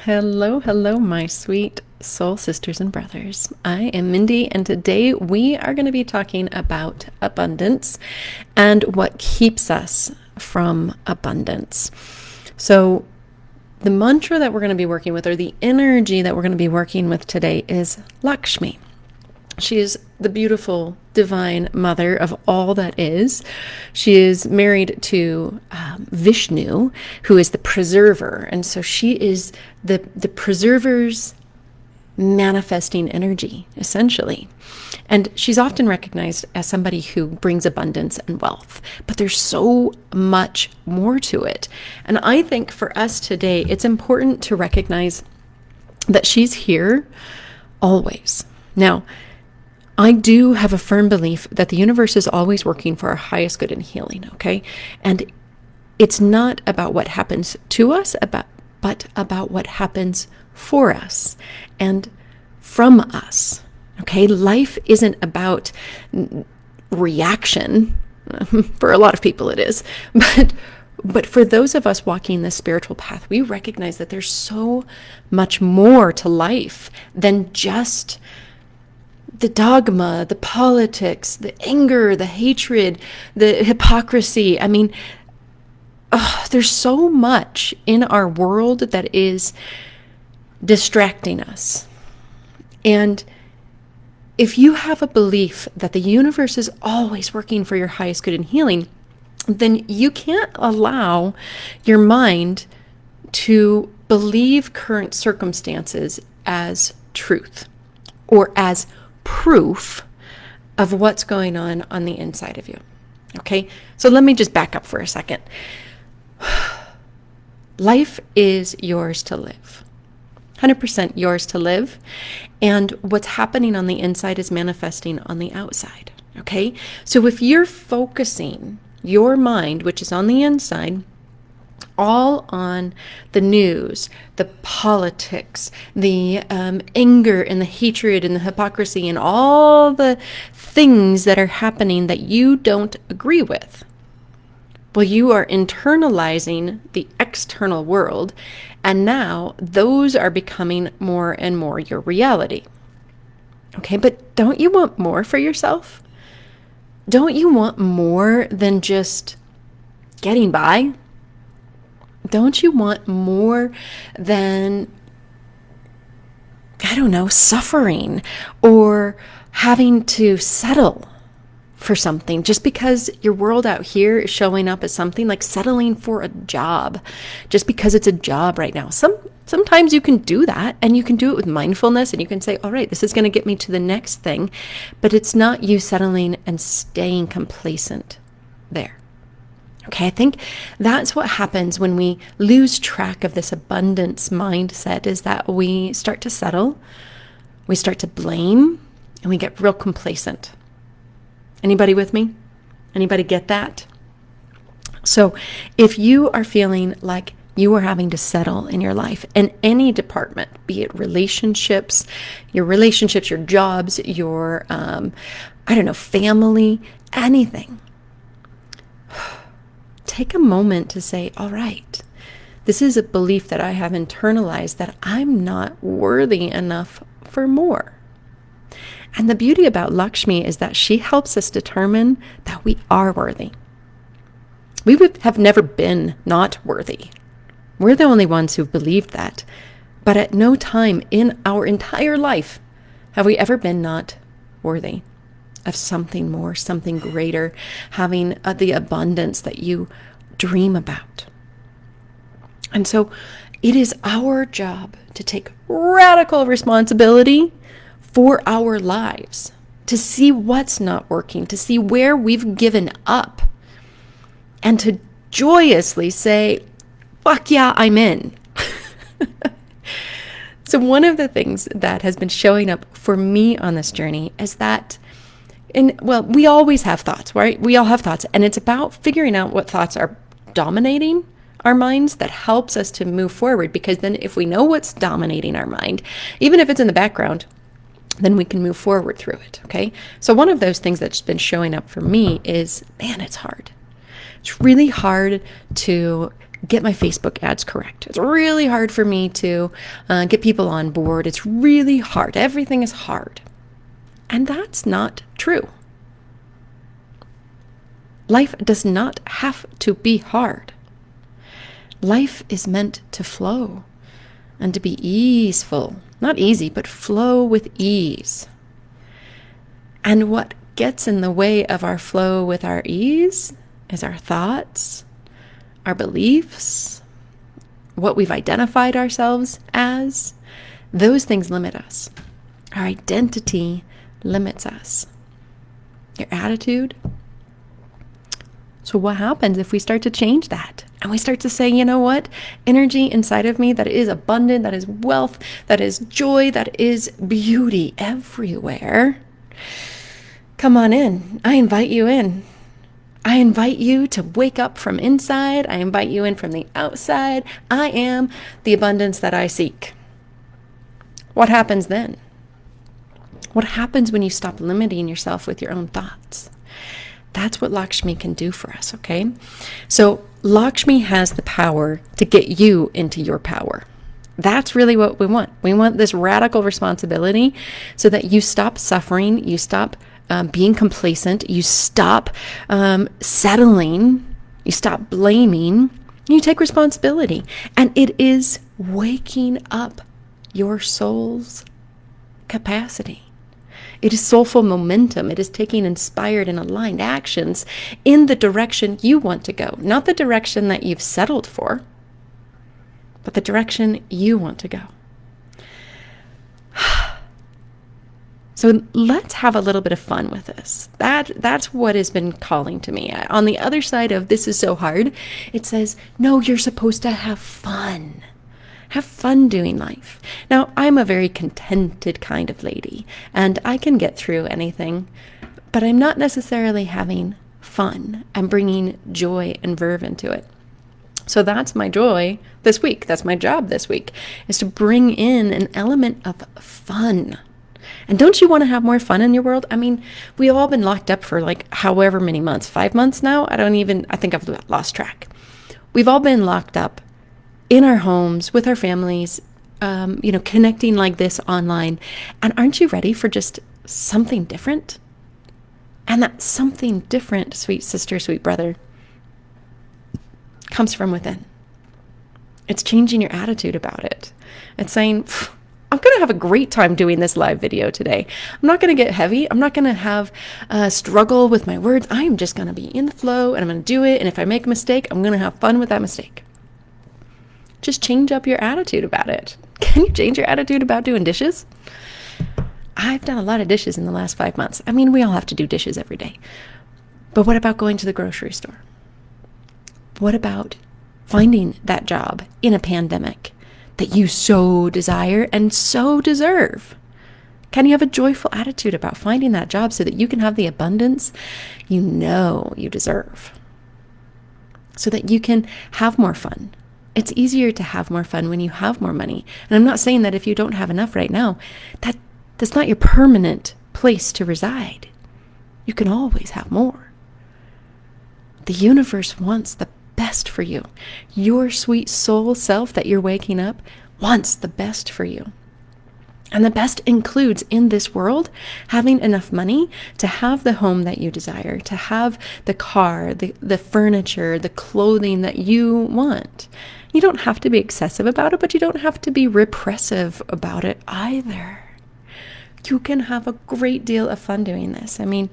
Hello, hello, my sweet soul sisters and brothers. I am Mindy, and today we are going to be talking about abundance and what keeps us from abundance. So, the mantra that we're going to be working with, or the energy that we're going to be working with today, is Lakshmi. She is the beautiful divine mother of all that is. She is married to Vishnu, who is the preserver. And so she is the preserver's manifesting energy, essentially. And she's often recognized as somebody who brings abundance and wealth. But there's so much more to it. And I think for us today, it's important to recognize that she's here always. Now, I do have a firm belief that the universe is always working for our highest good and healing, okay? And it's not about what happens to us, but about what happens for us and from us, okay? Life isn't about reaction. For a lot of people it is. But for those of us walking this spiritual path, we recognize that there's so much more to life than just the dogma, the politics, the anger, the hatred, the hypocrisy. I mean, there's so much in our world that is distracting us. And if you have a belief that the universe is always working for your highest good and healing, then you can't allow your mind to believe current circumstances as truth or as proof of what's going on the inside of you. Okay, so let me just back up for a second. Life is yours to live, 100% yours to live, and what's happening on the inside is manifesting on the outside. Okay, so if you're focusing your mind, which is on the inside, all on the news, the politics, the anger and the hatred and the hypocrisy and all the things that are happening that you don't agree with. Well, you are internalizing the external world, and now those are becoming more and more your reality. Okay, but don't you want more for yourself? Don't you want more than just getting by? Don't you want more than, I don't know, suffering or having to settle for something just because your world out here is showing up as something, like settling for a job just because it's a job right now? Sometimes you can do that, and you can do it with mindfulness, and you can say, all right, this is going to get me to the next thing, but it's not you settling and staying complacent there. Okay, I think that's what happens when we lose track of this abundance mindset, is that we start to settle, we start to blame, and we get real complacent. Anybody with me? Anybody get that? So if you are feeling like you are having to settle in your life in any department, be it relationships, your jobs, your, family, anything, take a moment to say, all right, this is a belief that I have internalized that I'm not worthy enough for more. And the beauty about Lakshmi is that she helps us determine that we are worthy. We would have never been not worthy. We're the only ones who've believed that. But at no time in our entire life have we ever been not worthy of something more, something greater, having the abundance that you dream about. And so it is our job to take radical responsibility for our lives, to see what's not working, to see where we've given up, and to joyously say, fuck yeah, I'm in. So one of the things that has been showing up for me on this journey is that, we always have thoughts, right? We all have thoughts, and it's about figuring out what thoughts are dominating our minds that helps us to move forward, because then if we know what's dominating our mind, even if it's in the background, then we can move forward through it, okay? So one of those things that's been showing up for me is, man, it's hard. It's really hard to get my Facebook ads correct. It's really hard for me to get people on board. It's really hard. Everything is hard. And that's not true. Life does not have to be hard. Life is meant to flow and to be easeful. Not easy, but flow with ease. And what gets in the way of our flow with our ease is our thoughts, our beliefs, what we've identified ourselves as. Those things limit us. Our identity limits us. Your attitude. So what happens if we start to change that? And we start to say, you know what? Energy inside of me that is abundant, that is wealth, that is joy, that is beauty everywhere. Come on in. I invite you in. I invite you to wake up from inside. I invite you in from the outside. I am the abundance that I seek. What happens then? What happens when you stop limiting yourself with your own thoughts? That's what Lakshmi can do for us, okay? So Lakshmi has the power to get you into your power. That's really what we want. We want this radical responsibility so that you stop suffering, you stop being complacent, you stop settling, you stop blaming, you take responsibility. And it is waking up your soul's capacity. It is soulful momentum. It is taking inspired and aligned actions in the direction you want to go. Not the direction that you've settled for, but the direction you want to go. So let's have a little bit of fun with this. That's what has been calling to me. On the other side of this is so hard, it says, no, you're supposed to have fun. Have fun doing life. Now, I'm a very contented kind of lady, and I can get through anything, but I'm not necessarily having fun. I'm bringing joy and verve into it. So that's my joy this week. That's my job this week, is to bring in an element of fun. And don't you want to have more fun in your world? I mean, we've all been locked up for like however many months, 5 months now? I think I've lost track. We've all been locked up in our homes, with our families, connecting like this online. And aren't you ready for just something different? And that something different, sweet sister, sweet brother, comes from within. It's changing your attitude about it. It's saying, I'm going to have a great time doing this live video today. I'm not going to get heavy. I'm not going to have a struggle with my words. I am just going to be in the flow and I'm going to do it. And if I make a mistake, I'm going to have fun with that mistake. Just change up your attitude about it. Can you change your attitude about doing dishes? I've done a lot of dishes in the last 5 months. I mean, we all have to do dishes every day. But what about going to the grocery store? What about finding that job in a pandemic that you so desire and so deserve? Can you have a joyful attitude about finding that job so that you can have the abundance you know you deserve? So that you can have more fun. It's easier to have more fun when you have more money. And I'm not saying that if you don't have enough right now, that's not your permanent place to reside. You can always have more. The universe wants the best for you. Your sweet soul self that you're waking up wants the best for you. And the best includes in this world having enough money to have the home that you desire, to have the car, the furniture, the clothing that you want. You don't have to be excessive about it, but you don't have to be repressive about it either. You can have a great deal of fun doing this. I mean,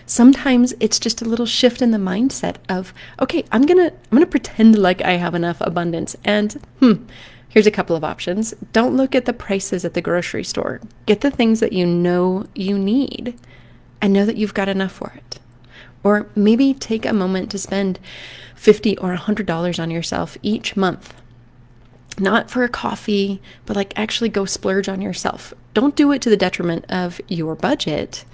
sometimes it's just a little shift in the mindset of, okay, I'm gonna pretend like I have enough abundance. And here's a couple of options. Don't look at the prices at the grocery store. Get the things that you know you need and know that you've got enough for it. Or maybe take a moment to spend $50 or $100 on yourself each month. Not for a coffee, but like actually go splurge on yourself. Don't do it to the detriment of your budget.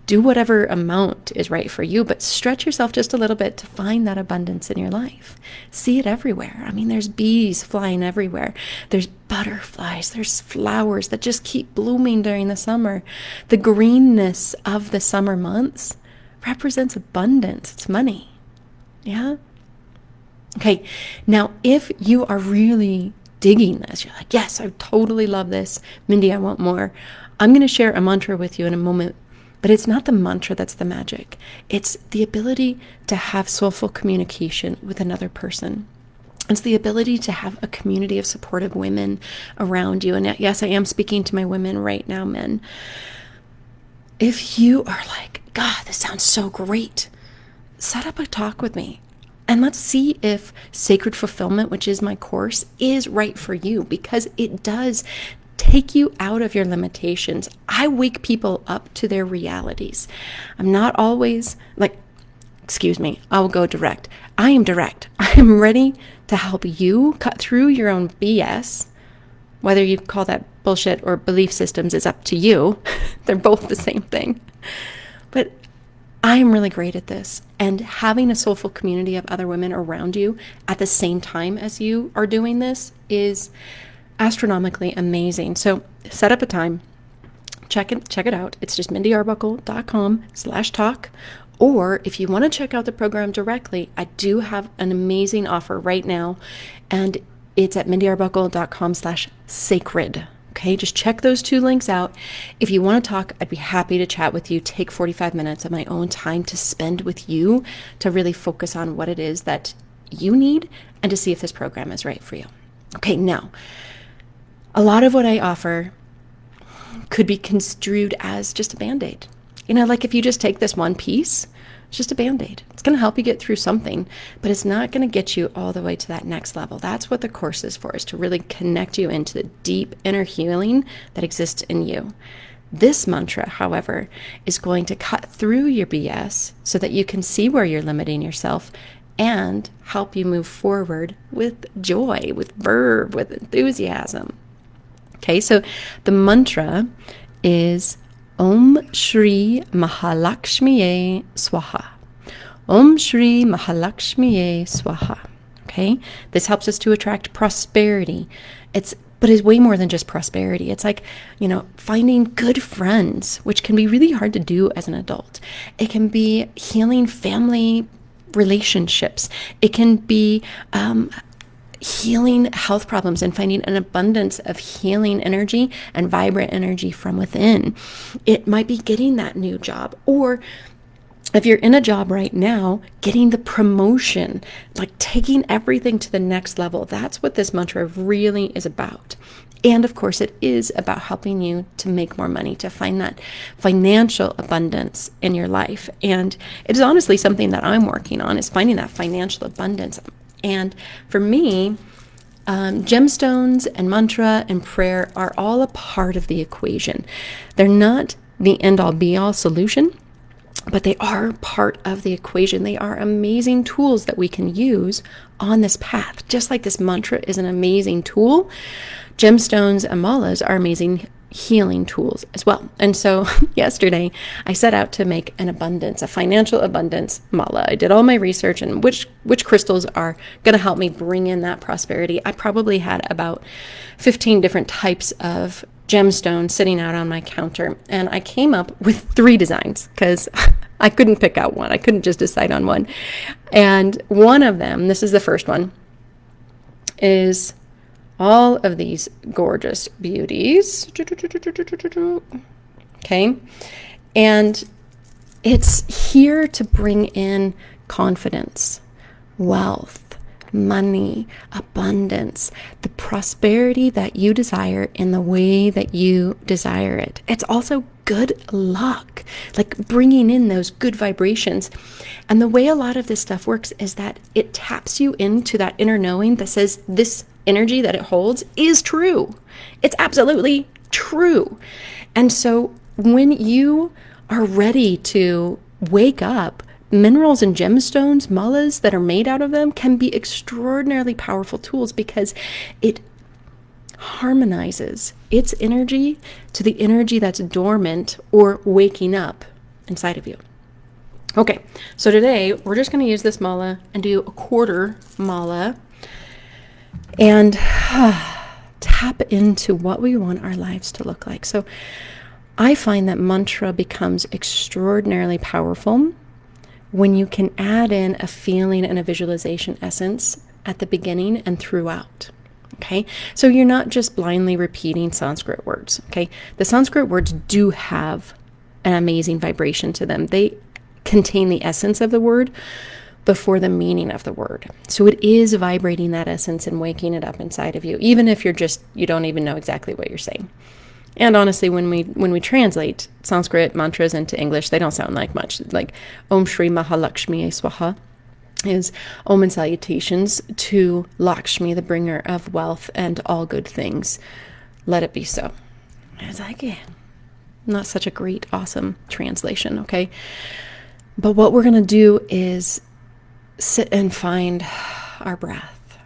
Do whatever amount is right for you, but stretch yourself just a little bit to find that abundance in your life. See it everywhere. I mean, there's bees flying everywhere. There's butterflies. There's flowers that just keep blooming during the summer. The greenness of the summer months represents abundance. It's money. Yeah? Okay, now if you are really digging this, you're like, yes, I totally love this. Mindy, I want more. I'm going to share a mantra with you in a moment, but it's not the mantra that's the magic. It's the ability to have soulful communication with another person. It's the ability to have a community of supportive women around you. And yes, I am speaking to my women right now, men. If you are like, God, this sounds so great, set up a talk with me. And let's see if Sacred Fulfillment, which is my course, is right for you, because it does take you out of your limitations. I wake people up to their realities. I'm not always like, excuse me, I will go direct. I am direct. I am ready to help you cut through your own BS. Whether you call that bullshit or belief systems is up to you. They're both the same thing. But I am really great at this. And having a soulful community of other women around you at the same time as you are doing this is astronomically amazing. So set up a time. Check it out. It's just mindyarbuckle.com/talk. Or if you want to check out the program directly, I do have an amazing offer right now. And it's at mindyarbuckle.com/sacred. Okay, just check those two links out. If you want to talk, I'd be happy to chat with you, take 45 minutes of my own time to spend with you to really focus on what it is that you need and to see if this program is right for you. Okay, now, a lot of what I offer could be construed as just a Band-Aid. You know, like if you just take this one piece, it's just a Band-Aid. It's going to help you get through something, but it's not going to get you all the way to that next level. That's what the course is for, is to really connect you into the deep inner healing that exists in you. This mantra, however, is going to cut through your BS so that you can see where you're limiting yourself and help you move forward with joy, with verve, with enthusiasm. Okay, so the mantra is Om Shri Mahalakshmiye Swaha. Om Shri Mahalakshmiye Swaha. Okay, this helps us to attract prosperity. But it's way more than just prosperity. It's like, finding good friends, which can be really hard to do as an adult. It can be healing family relationships. It can be healing health problems and finding an abundance of healing energy and vibrant energy from within. It might be getting that new job, or if you're in a job right now, getting the promotion, like taking everything to the next level. That's what this mantra really is about. And of course, it is about helping you to make more money, to find that financial abundance in your life. And it is honestly something that I'm working on, is finding that financial abundance. And for me, gemstones and mantra and prayer are all a part of the equation. They're not the end-all be-all solution, but they are part of the equation. They are amazing tools that we can use on this path. Just like this mantra is an amazing tool, gemstones and malas are amazing healing tools as well. And so yesterday I set out to make a financial abundance mala. I did all my research and which crystals are going to help me bring in that prosperity. I probably had about 15 different types of gemstones sitting out on my counter, and I came up with 3 designs because I couldn't pick out one. I couldn't just decide on one. And one of them, this is the first one, is all of these gorgeous beauties. Okay. And it's here to bring in confidence, wealth, money, abundance, the prosperity that you desire in the way that you desire it. It's also good luck, like bringing in those good vibrations. And the way a lot of this stuff works is that it taps you into that inner knowing that says this energy that it holds is true. It's absolutely true. And so when you are ready to wake up, minerals and gemstones, malas that are made out of them can be extraordinarily powerful tools because it harmonizes its energy to the energy that's dormant or waking up inside of you. Okay, so today we're just going to use this mala and do a quarter mala and tap into what we want our lives to look like. So I find that mantra becomes extraordinarily powerful when you can add in a feeling and a visualization essence at the beginning and throughout. Okay, so you're not just blindly repeating Sanskrit words. Okay, the Sanskrit words do have an amazing vibration to them. They contain the essence of the word before the meaning of the word. So it is vibrating that essence and waking it up inside of you, even if you don't even know exactly what you're saying. And honestly, when we translate Sanskrit mantras into English, they don't sound like much. Like Om Shri Mahalakshmi Swaha is Om and salutations to Lakshmi, the bringer of wealth and all good things. Let it be so. It's like, yeah, not such a great, awesome translation, okay? But what we're going to do is sit and find our breath.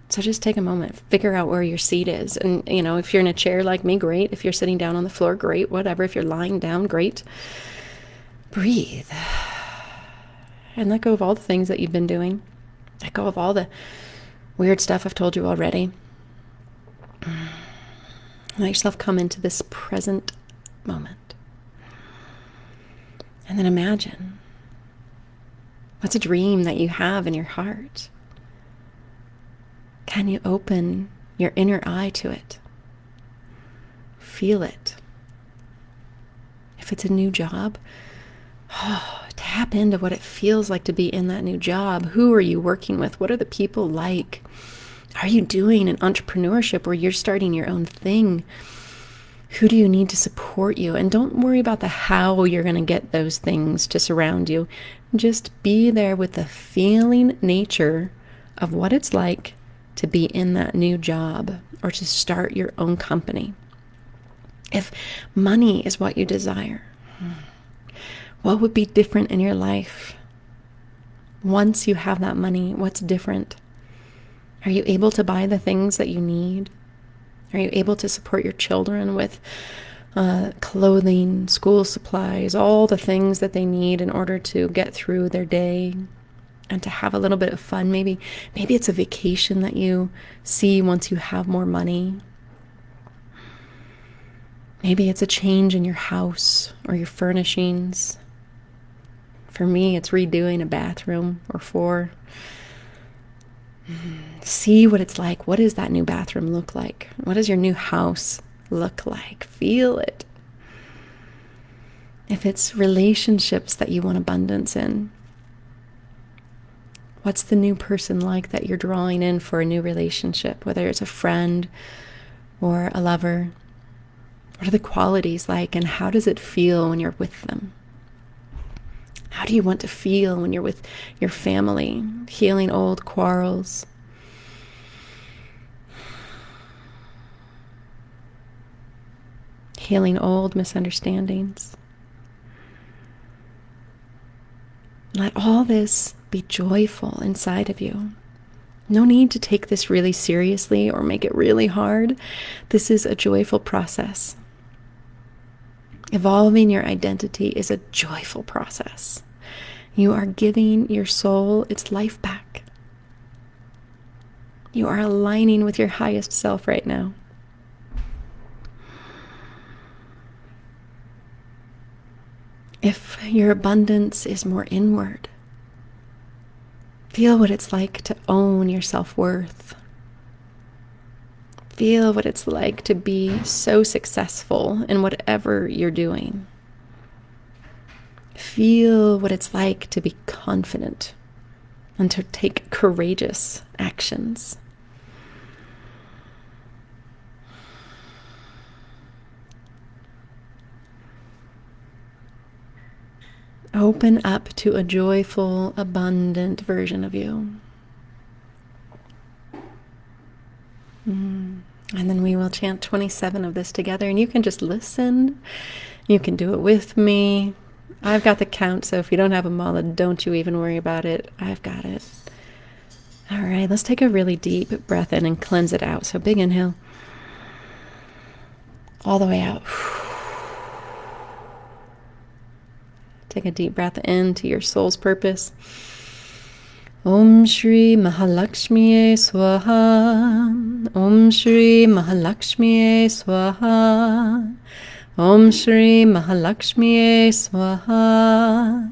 So just take a moment, figure out where your seat is. And, if you're in a chair like me, great. If you're sitting down on the floor, great. Whatever. If you're lying down, great. Breathe. And let go of all the things that you've been doing. Let go of all the weird stuff I've told you already. Let yourself come into this present moment. And then imagine, what's a dream that you have in your heart? Can you open your inner eye to it? Feel it. If it's a new job, tap into what it feels like to be in that new job. Who are you working with? What are the people like? Are you doing an entrepreneurship where you're starting your own thing? Who do you need to support you? And don't worry about the how you're going to get those things to surround you. Just be there with the feeling nature of what it's like to be in that new job or to start your own company. If money is what you desire, what would be different in your life once you have that money? What's different? Are you able to buy the things that you need? Are you able to support your children with clothing, school supplies, all the things that they need in order to get through their day and to have a little bit of fun? Maybe it's a vacation that you see once you have more money. Maybe it's a change in your house or your furnishings. For me, it's redoing a bathroom or 4. See what it's like. What does that new bathroom look like? What does your new house look like? Feel it. If it's relationships that you want abundance in, what's the new person like that you're drawing in for a new relationship, whether it's a friend or a lover? What are the qualities like, and how does it feel when you're with them? How do you want to feel when you're with your family, healing old quarrels? Healing old misunderstandings. Let all this be joyful inside of you. No need to take this really seriously or make it really hard. This is a joyful process. Evolving your identity is a joyful process. You are giving your soul its life back. You are aligning with your highest self right now. If your abundance is more inward, feel what it's like to own your self-worth. Feel what it's like to be so successful in whatever you're doing. Feel what it's like to be confident and to take courageous actions. Open up to a joyful, abundant version of you. And then we will chant 27 of this together, and you can just listen. You can do it with me. I've got the count, so if you don't have a mala, don't you even worry about it. I've got it. All right, let's take a really deep breath in and cleanse it out. So big inhale. All the way out. Take a deep breath into your soul's purpose. Om Shri Mahalakshmi Swaha. Om Shri Mahalakshmi Swaha. Om Shri Mahalakshmi Swaha.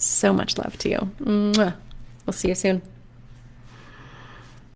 So much love to you. Mwah. We'll see you soon.